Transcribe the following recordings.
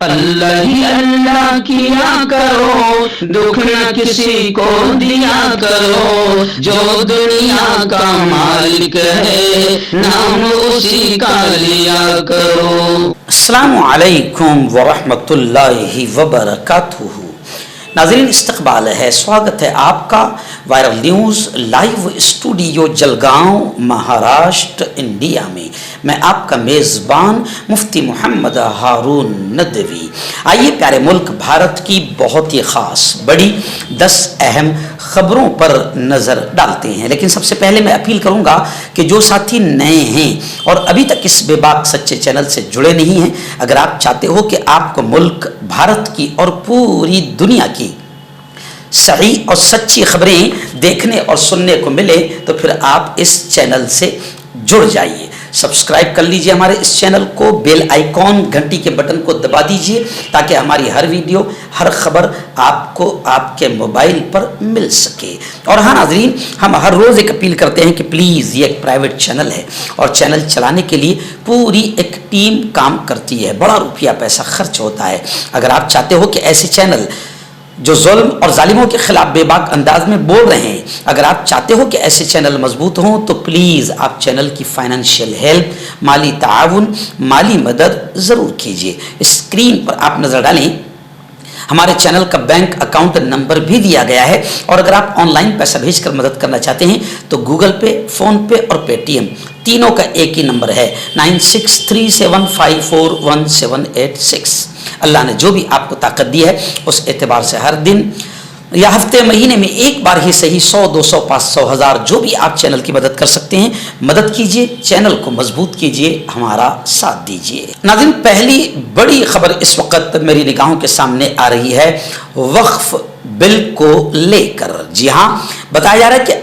اللہ ہی اللہ کیا کرو، دکھ نہ کسی کو دیا کرو، جو دنیا کا مالک ہے نام اسی کا لیا کرو۔ السلام علیکم ورحمۃ اللہ وبرکاتہ۔ ناظرین استقبال ہے، سواگت ہے آپ کا viral news live studio Jalgaon Maharashtra India میں۔ میں آپ کا میزبان مفتی محمد ہارون ندوی۔ آئیے پیارے ملک بھارت کی بہت ہی خاص بڑی 10 اہم خبروں پر نظر ڈالتے ہیں، لیکن سب سے پہلے میں اپیل کروں گا کہ جو ساتھی نئے ہیں اور ابھی تک اس بے باک سچے چینل سے جڑے نہیں ہیں، اگر آپ چاہتے ہو کہ آپ کو ملک بھارت کی اور پوری دنیا کی صحیح اور سچی خبریں دیکھنے اور سننے کو ملے تو پھر آپ اس چینل سے جڑ جائیے، سبسکرائب کر لیجئے ہمارے اس چینل کو، بیل آئیکن گھنٹی کے بٹن کو دبا دیجئے تاکہ ہماری ہر ویڈیو ہر خبر آپ کو آپ کے موبائل پر مل سکے۔ اور ہاں ناظرین، ہم ہر روز ایک اپیل کرتے ہیں کہ پلیز یہ ایک پرائیویٹ چینل ہے اور چینل چلانے کے لیے پوری ایک ٹیم کام کرتی ہے، بڑا روپیہ پیسہ خرچ ہوتا ہے۔ اگر آپ چاہتے ہو کہ ایسے چینل جو ظلم اور ظالموں کے خلاف بے باک انداز میں بول رہے ہیں، اگر آپ چاہتے ہو کہ ایسے چینل مضبوط ہوں تو پلیز آپ چینل کی فائنینشیل ہیلپ، مالی تعاون، مالی مدد ضرور کیجیے۔ اسکرین پر آپ نظر ڈالیں، ہمارے چینل کا بینک اکاؤنٹ نمبر بھی دیا گیا ہے، اور اگر آپ آن لائن پیسہ بھیج کر مدد کرنا چاہتے ہیں تو گوگل پے، فون پے اور پے ٹی ایم تینوں کا ایک ہی نمبر ہے 9637541786۔ اللہ نے جو بھی آپ کو طاقت دی ہے اس اعتبار سے ہر دن یا ہفتے مہینے میں ایک بار ہی صحیح 100 200 500 1000 جو بھی آپ چینل کی مدد کر سکتے ہیں مدد کیجئے، چینل کو مضبوط کیجئے، ہمارا ساتھ دیجئے۔ ناظرین، پہلی بڑی خبر اس وقت میری نگاہوں کے سامنے آ رہی ہے وقف بل کو لے کر۔ جی ہاں، بتایا جا رہا ہے کہ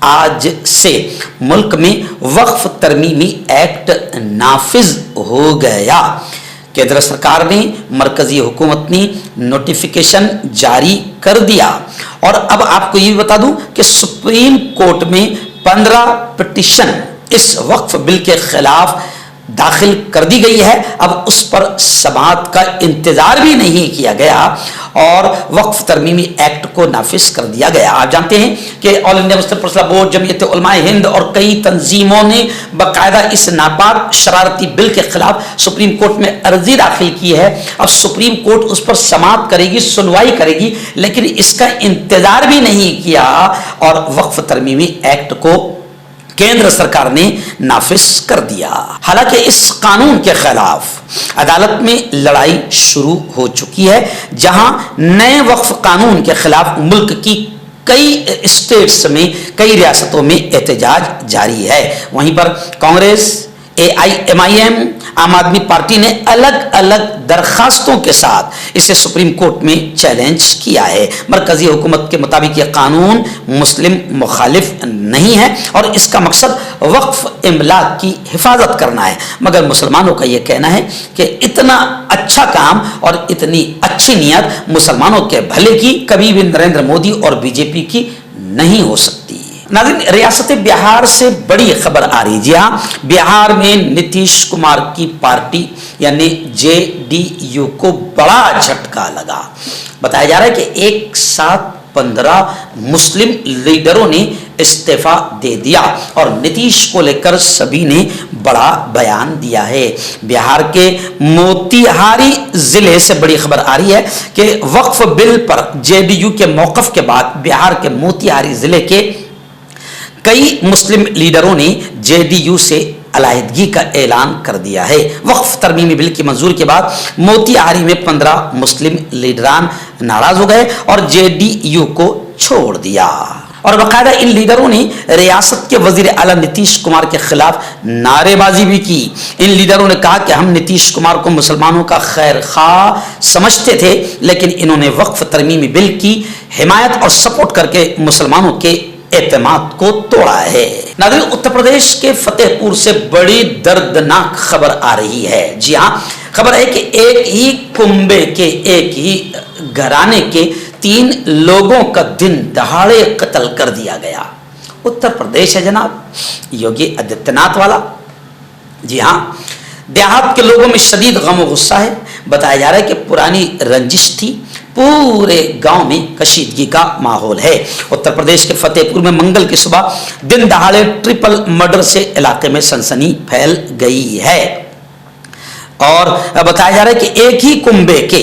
آج سے ملک میں وقف ترمیمی ایکٹ نافذ ہو گیا۔ کیندر سرکار نے، مرکزی حکومت نے نوٹیفیکیشن جاری کر دیا، اور اب آپ کو یہ بھی بتا دوں کہ سپریم کورٹ میں 15 پٹیشن اس وقف بل کے خلاف داخل کر دی گئی ہے۔ اب اس پر سماعت کا انتظار بھی نہیں کیا گیا اور وقف ترمیمی ایکٹ کو نافذ کر دیا گیا۔ آپ جانتے ہیں کہ آل انڈیا مسلم پرسنل بورڈ، جمعیت علماء ہند اور کئی تنظیموں نے باقاعدہ اس ناپاک شرارتی بل کے خلاف سپریم کورٹ میں عرضی داخل کی ہے۔ اب سپریم کورٹ اس پر سماعت کرے گی، سنوائی کرے گی، لیکن اس کا انتظار بھی نہیں کیا اور وقف ترمیمی ایکٹ کو کیندر سرکار نے نافذ کر دیا۔ حالانکہ اس قانون کے خلاف عدالت میں لڑائی شروع ہو چکی ہے، جہاں نئے وقف قانون کے خلاف ملک کی کئی اسٹیٹس میں، کئی ریاستوں میں احتجاج جاری ہے۔ وہیں پر کانگریس، AIMIM، عام آدمی پارٹی نے الگ الگ درخواستوں کے ساتھ اسے سپریم کورٹ میں چیلنج کیا ہے۔ مرکزی حکومت کے مطابق یہ قانون مسلم مخالف نہیں ہے اور اس کا مقصد وقف املاک کی حفاظت کرنا ہے، مگر مسلمانوں کا یہ کہنا ہے کہ اتنا اچھا کام اور اتنی اچھی نیت مسلمانوں کے بھلے کی کبھی بھی نریندر مودی اور BJP کی نہیں ہو سکتی۔ ناظرین، ریاست بہار سے بڑی خبر آ رہی ہے۔ جی ہاں، بہار میں نتیش کمار کی پارٹی یعنی JDU کو بڑا جھٹکا لگا۔ بتایا جا رہا ہے کہ ایک ساتھ 15 مسلم لیڈروں نے استعفی دے دیا اور نتیش کو لے کر سبھی نے بڑا بیان دیا ہے۔ بہار کے موتیہاری ضلع سے بڑی خبر آ رہی ہے کہ وقف بل پر JDU کے موقف کے بعد بہار کے موتیہاری ضلع کے کئی مسلم لیڈروں نے JDU سے علیحدگی کا اعلان کر دیا ہے۔ وقف ترمیمی بل کی منظوری کے بعد موتیہاری میں 15 مسلم لیڈران ناراض ہو گئے اور JDU کو چھوڑ دیا، اور باقاعدہ ان لیڈروں نے ریاست کے وزیر اعلیٰ نتیش کمار کے خلاف نعرے بازی بھی کی۔ ان لیڈروں نے کہا کہ ہم نتیش کمار کو مسلمانوں کا خیر خواہ سمجھتے تھے، لیکن انہوں نے وقف ترمیمی بل کی حمایت اور سپورٹ کر کے مسلمانوں کے اعتماد کو توڑا ہے۔ ناظرین، اتر پردیش کے فتح پور سے بڑی دردناک خبر آ رہی ہے۔ جی ہاں، خبر ہے کہ ایک ہی کنبے کے، ایک ہی گھرانے کے 3 لوگوں کا دن دہاڑے قتل کر دیا گیا۔ اتر پردیش ہے جناب، یوگی آدتیہ ناتھ والا۔ جی ہاں، دیہات کے لوگوں میں شدید غم و غصہ ہے. بتایا جا رہا ہے کہ پرانی رنجش تھی. پورے گاؤں میں کشیدگی کا ماحول ہے. اتر پردیش کے فتح پور میں منگل کی صبح دن دہاڑے ٹرپل مرڈر سے علاقے میں سنسنی پھیل گئی ہے. اور بتایا جا رہا ہے کہ ایک ہی کنبے کے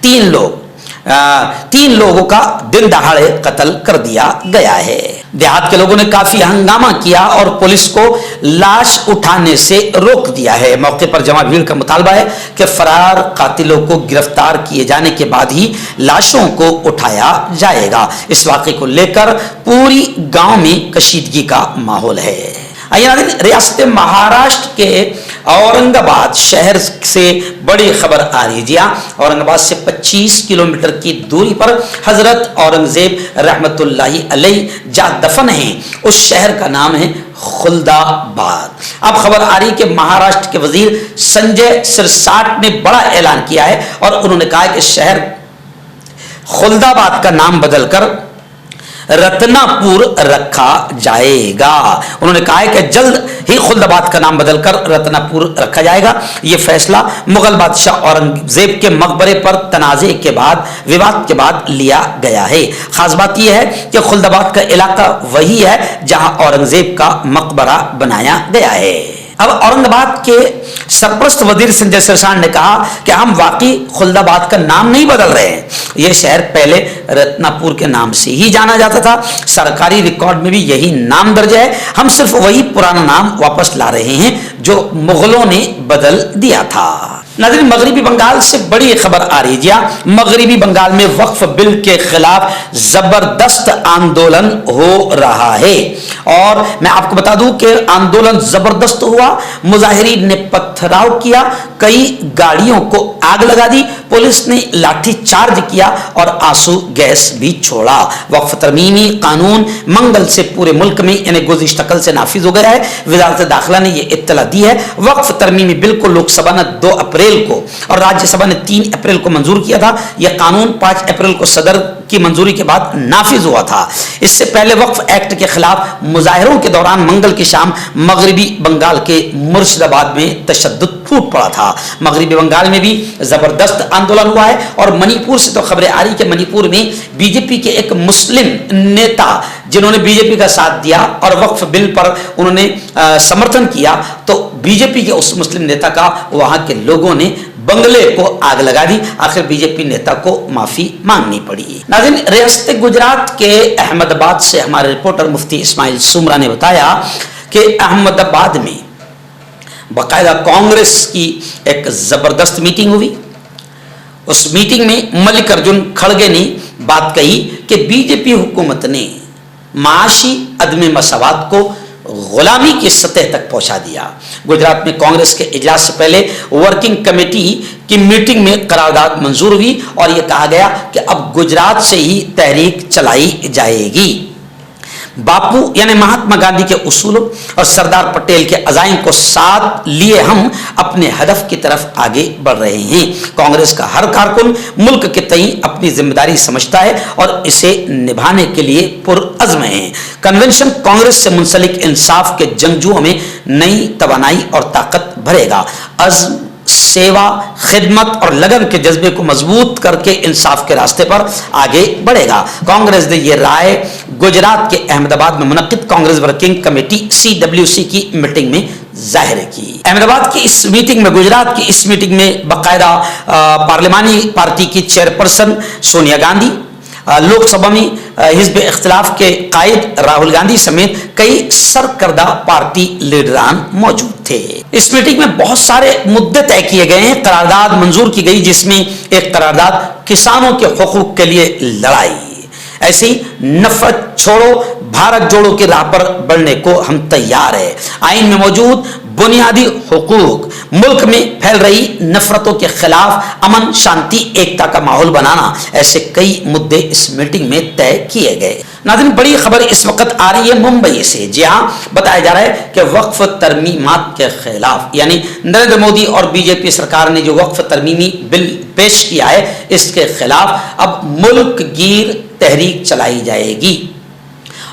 تین لوگوں کا دن دہاڑے قتل کر دیا گیا ہے. دیہات کے لوگوں نے کافی ہنگامہ کیا اور پولیس کو لاش اٹھانے سے روک دیا ہے. موقع پر جمع بھیڑ کا مطالبہ ہے کہ فرار قاتلوں کو گرفتار کیے جانے کے بعد ہی لاشوں کو اٹھایا جائے گا. اس واقعے کو لے کر پوری گاؤں میں کشیدگی کا ماحول ہے. ریاست مہاراشٹر کے اورنگ آباد شہر سے بڑی خبر آ رہی ہے. جی ہاں, اورنگ آباد سے 25 کلومیٹر کی دوری پر حضرت اورنگزیب رحمت اللہ علیہ جہاں دفن ہیں اس شہر کا نام ہے خلد آباد. اب خبر آ رہی کہ مہاراشٹر کے وزیر سنجے سرساٹ نے بڑا اعلان کیا ہے اور انہوں نے کہا کہ شہر خلد آباد کا نام بدل کر رتنا پور رکھا جائے گا. انہوں نے کہا ہے کہ جلد ہی خلد آباد کا نام بدل کر رتنا پور رکھا جائے گا. یہ فیصلہ مغل بادشاہ اورنگزیب کے مقبرے پر تنازع کے وواد کے بعد لیا گیا ہے. خاص بات یہ ہے کہ خلد آباد کا علاقہ وہی ہے جہاں اورنگزیب کا مقبرہ بنایا گیا ہے. اب اورنگ آباد کے سرپرست وزیر سنجے سرساٹ نے کہا کہ ہم واقعی خلد آباد کا نام نہیں بدل رہے ہیں. یہ شہر پہلے رتنا پور کے نام سے ہی جانا جاتا تھا. سرکاری ریکارڈ میں بھی یہی نام درج ہے. ہم صرف وہی پرانا نام واپس لا رہے ہیں جو مغلوں نے بدل دیا تھا. ناظرین, مغربی بنگال سے بڑی خبر آ رہی ہے. جی ہاں, مغربی بنگال میں وقف بل کے خلاف زبردست آندولن ہو رہا ہے. اور میں آپ کو بتا دوں کہ آندولن زبردست ہوا. مظاہرین نے پتھراؤ کیا, کئی گاڑیوں کو آگ لگا دی, پولیس نے لاٹھی چارج کیا اور آنسو گیس بھی چھوڑا. وقف ترمیمی قانون منگل سے پورے ملک میں یعنی گزشتہ کل سے نافذ ہو گیا ہے. وزارت داخلہ نے یہ اطلاع دی ہے. وقف ترمیمی بل کو لوک سبھا نے 2 اپریل کو اور راجیہ سبھا نے 3 اپریل کو منظور کیا تھا. یہ قانون 5 اپریل کو صدر کی منظوری کے بعد نافذ ہوا تھا. اس سے پہلے وقف ایکٹ کے خلاف مظاہروں کے دوران منگل کی شام مغربی بنگال کے مرشد آباد میں تشدد پھوٹ پڑا تھا. مغربی بنگال میں بھی زبردست آندولن ہوا ہے. اور منی پور سے تو خبریں آ رہی کہ منی پور میں بی جے پی کے ایک مسلم نیتا جنہوں نے بی جے پی کا ساتھ دیا اور وقف بل پر انہوں نے سمرتھن کیا, تو بی جے پی کے اس مسلم نیتا کا وہاں کے لوگوں نے بنگلے کو آگ لگا دی. آخر بی جے پی نیتا کو معافی مانگنی پڑی. ناظرین, ریاست گجرات کے احمد آباد سے ہمارے رپورٹر مفتی اسماعیل سومرا نے بتایا کہ احمد آباد میں باقاعدہ کانگریس کی ایک زبردست میٹنگ ہوئی. اس میٹنگ میں ملک ارجن کھڑگے نے بات کہی کہ بی جے پی حکومت نے معاشی عدم مساوات کو غلامی کی سطح تک پہنچا دیا. گجرات میں کانگریس کے اجلاس سے پہلے ورکنگ کمیٹی کی میٹنگ میں قرارداد منظور ہوئی اور یہ کہا گیا کہ اب گجرات سے ہی تحریک چلائی جائے گی. باپو یعنی مہاتما گاندھی کے اصولوں اور سردار پٹیل کے عزائم کو ساتھ لیے ہم اپنے ہدف کی طرف آگے بڑھ رہے ہیں. کانگریس کا ہر کارکن ملک کے تئیں اپنی ذمہ داری سمجھتا ہے اور اسے نبھانے کے لیے پرعزم ہے. کنونشن کانگریس سے منسلک انصاف کے جنگجوؤں میں نئی توانائی اور طاقت بھرے گا. عزم, سیوا, خدمت اور لگن کے جذبے کو مضبوط کر کے انصاف کے راستے پر آگے بڑھے گا. کانگریس نے یہ رائے گجرات کے احمد آباد میں منعقد کانگریس ورکنگ کمیٹی CWC کی میٹنگ میں ظاہر کی. احمد آباد کی اس میٹنگ میں گجرات کی اس میٹنگ میں باقاعدہ پارلیمانی پارٹی کی چیئرپرسن سونیا گاندھی, لوک سبھا میں حزب اختلاف کے قائد راہل گاندھی سمیت کئی سرکردہ پارٹی لیڈران موجود تھے. اس میٹنگ میں بہت سارے مدے طے کیے گئے ہیں. قرارداد منظور کی گئی جس میں ایک قرارداد کسانوں کے حقوق کے لیے لڑائی. ایسی نفرت چھوڑو بھارت جوڑو کی راہ پر بڑھنے کو ہم تیار ہیں. آئین میں موجود بنیادی حقوق, ملک میں پھیل رہی نفرتوں کے خلاف امن, شانتی, ایکتا کا ماحول بنانا, ایسے کئی مدے اس میٹنگ میں طے کیے گئے. ناظرین, بڑی خبر اس وقت آ رہی ہے ممبئی سے. جی ہاں, بتایا جا رہا ہے کہ وقف ترمیمات کے خلاف یعنی نریندر مودی اور بی جے پی سرکار نے جو وقف ترمیمی بل پیش کیا ہے اس کے خلاف اب ملک گیر تحریک چلائی جائے گی